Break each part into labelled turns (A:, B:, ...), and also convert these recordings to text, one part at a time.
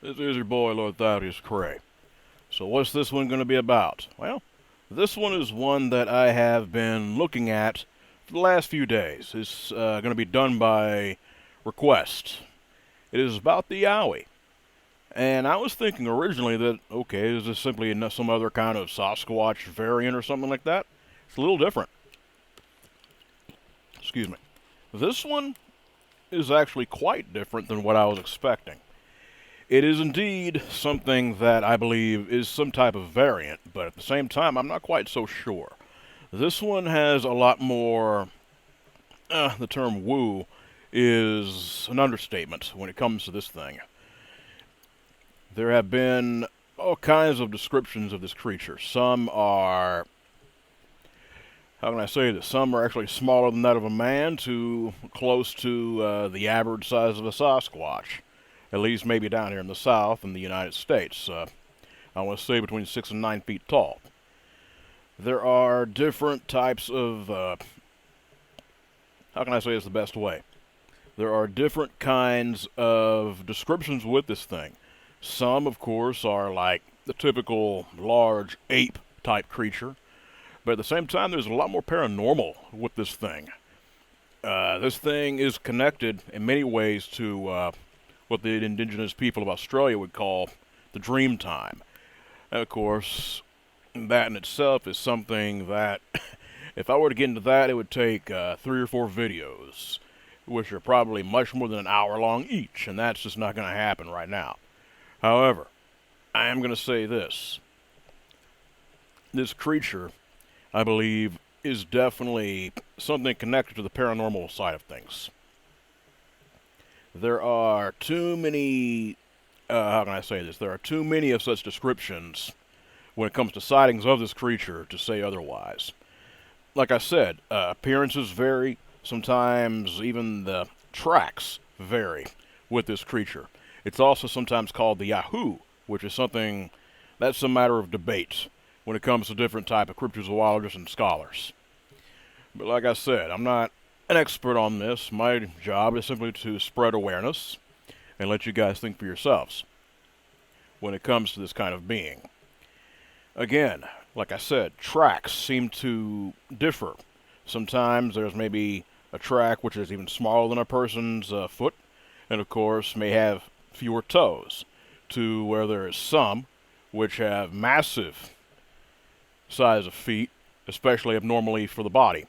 A: This is your boy, Lord Thaddeus Cray. So what's this one going to be about? Well, this one is one that I have been looking at for the last few days. It's going to be done by request. It is about the Yowie. And I was thinking originally that, okay, is this simply some other kind of Sasquatch variant or something like that? It's a little different. Excuse me. This one is actually quite different than what I was expecting. It is indeed something that I believe is some type of variant, but at the same time, I'm not quite so sure. This one has a lot more. The term woo is an understatement when it comes to this thing. There have been all kinds of descriptions of this creature. Some are, how can I say this? Some are actually smaller than that of a man to close to the average size of a Sasquatch. At least maybe down here in the South in the United States. I want to say between 6 and 9 feet tall. There are different types of, how can I say this the best way? There are different kinds of descriptions with this thing. Some, of course, are like the typical large ape type creature, but at the same time, there's a lot more paranormal with this thing. This thing is connected in many ways to what the indigenous people of Australia would call the dream time. And of course, that in itself is something that, if I were to get into that, it would take 3 or 4 videos, which are probably much more than an hour long each, and that's just not going to happen right now. However, I am going to say this. This creature, I believe, is definitely something connected to the paranormal side of things. There are too many, how can I say this? There are too many of such descriptions when it comes to sightings of this creature to say otherwise. Like I said, appearances vary. Sometimes even the tracks vary with this creature. It's also sometimes called the Yahoo, which is something that's a matter of debate when it comes to different type of cryptozoologists and scholars. But like I said, I'm not an expert on this. My job is simply to spread awareness and let you guys think for yourselves when it comes to this kind of being. Again, like I said, tracks seem to differ. Sometimes there's maybe a track which is even smaller than a person's foot, and of course may have fewer toes, to where there is some which have massive size of feet, especially abnormally for the body.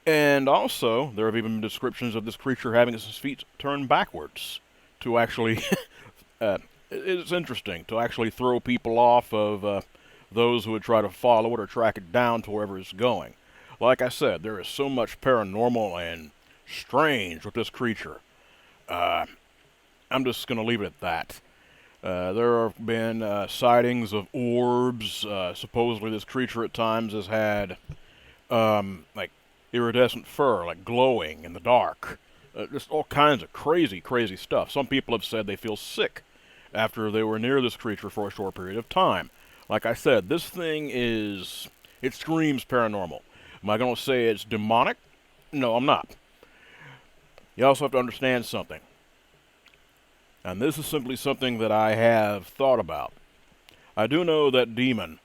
A: And also, there have even been descriptions of this creature having its feet turned backwards to actually, it's interesting, to actually throw people off of those who would try to follow it or track it down to wherever it's going. Like I said, there is so much paranormal and strange with this creature. I'm just going to leave it at that. There have been sightings of orbs. Supposedly this creature at times has had, like, iridescent fur, like glowing in the dark. Just all kinds of crazy, crazy stuff. Some people have said they feel sick after they were near this creature for a short period of time. Like I said, this thing it screams paranormal. Am I going to say it's demonic? No, I'm not. You also have to understand something. And this is simply something that I have thought about. I do know that demon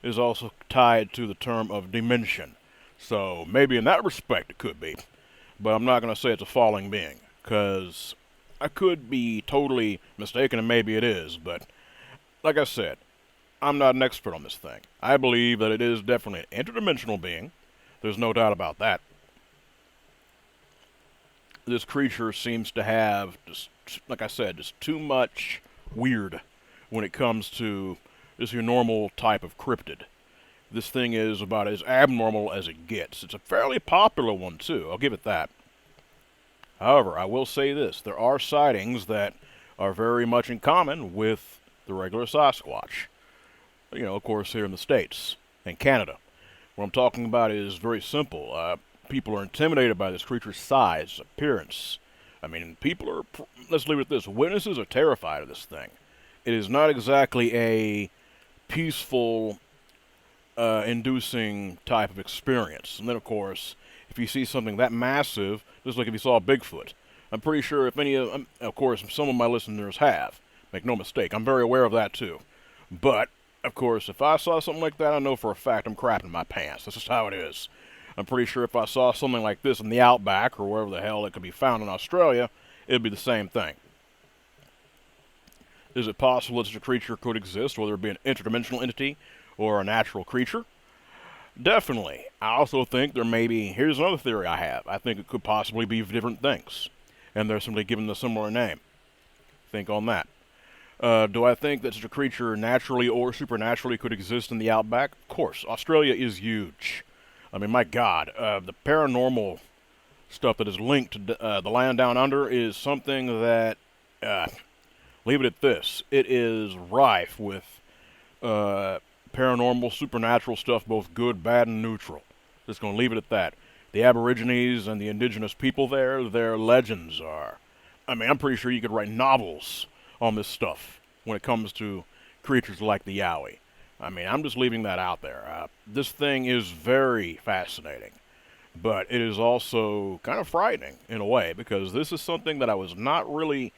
A: is also tied to the term of dimension. So maybe in that respect it could be. But I'm not going to say it's a falling being, because I could be totally mistaken and maybe it is. But like I said, I'm not an expert on this thing. I believe that it is definitely an interdimensional being. There's no doubt about that. This creature seems to have, just like I said, just too much weird when it comes to just your normal type of cryptid. This thing is about as abnormal as it gets. It's a fairly popular one, too. I'll give it that. However, I will say this. There are sightings that are very much in common with the regular Sasquatch. You know, of course, here in the States and Canada. What I'm talking about is very simple. People are intimidated by this creature's size, appearance. I mean, let's leave it at this. Witnesses are terrified of this thing. It is not exactly a peaceful, inducing type of experience. And then, of course, if you see something that massive, just like if you saw Bigfoot, I'm pretty sure if any of course, some of my listeners have. Make no mistake, I'm very aware of that too. But, of course, if I saw something like that, I know for a fact I'm crapping my pants. That's just how it is. I'm pretty sure if I saw something like this in the outback, or wherever the hell it could be found in Australia, it'd be the same thing. Is it possible that such a creature could exist, whether it be an interdimensional entity or a natural creature? Definitely. I also think there may be, here's another theory I have. I think it could possibly be different things, and they're simply given a similar name. Think on that. Do I think that such a creature naturally or supernaturally could exist in the outback? Of course. Australia is huge. I mean, my God, the paranormal stuff that is linked to the land down under is something that, leave it at this, it is rife with paranormal, supernatural stuff, both good, bad, and neutral. Just going to leave it at that. The Aborigines and the indigenous people there, their legends are. I mean, I'm pretty sure you could write novels on this stuff when it comes to creatures like the Yowie. I mean, I'm just leaving that out there. This thing is very fascinating, but it is also kind of frightening in a way, because this is something that I was not really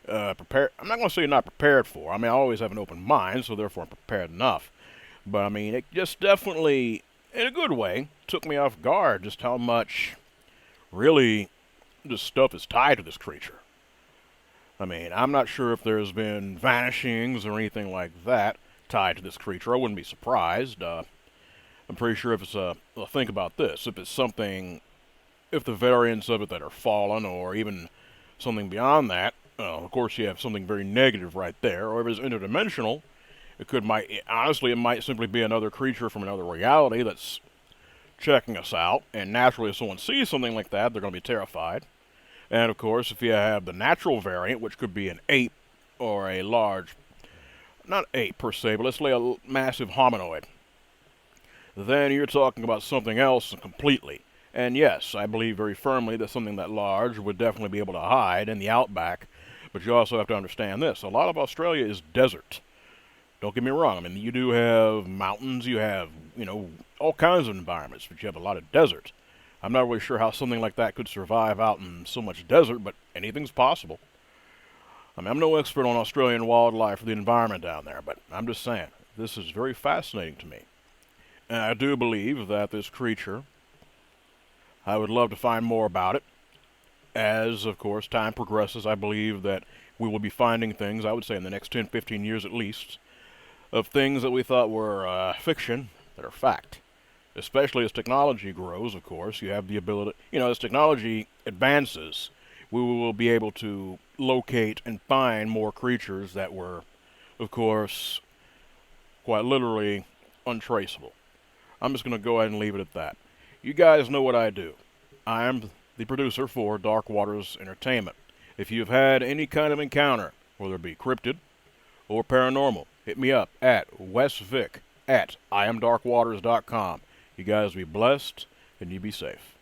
A: prepared. I'm not going to say not prepared for. I mean, I always have an open mind, so therefore I'm prepared enough. But I mean, it just definitely, in a good way, took me off guard just how much really this stuff is tied to this creature. I mean, I'm not sure if there's been vanishings or anything like that tied to this creature. I wouldn't be surprised. I'm pretty sure if it's well, think about this. If it's something, if the variants of it that are fallen, or even something beyond that, of course you have something very negative right there. Or if it's interdimensional, honestly, it might simply be another creature from another reality that's checking us out. And naturally, if someone sees something like that, they're going to be terrified. And of course, if you have the natural variant, which could be an ape or a large, not ape per se, but let's say a massive hominoid, then you're talking about something else completely. And yes, I believe very firmly that something that large would definitely be able to hide in the outback. But you also have to understand this. A lot of Australia is desert. Don't get me wrong. I mean, you do have mountains, you have, all kinds of environments, but you have a lot of desert. I'm not really sure how something like that could survive out in so much desert, but anything's possible. I mean, I'm no expert on Australian wildlife or the environment down there, but I'm just saying, this is very fascinating to me. And I do believe that this creature, I would love to find more about it. As, of course, time progresses, I believe that we will be finding things, I would say in the next 10, 15 years at least, of things that we thought were fiction that are fact. Especially as technology grows, of course, you have the ability, as technology advances, we will be able to locate and find more creatures that were, of course, quite literally untraceable. I'm just going to go ahead and leave it at that. You guys know what I do. I am the producer for Dark Waters Entertainment. If you've had any kind of encounter, whether it be cryptid or paranormal, hit me up at wesvic@iamdarkwaters.com. You guys be blessed, and you be safe.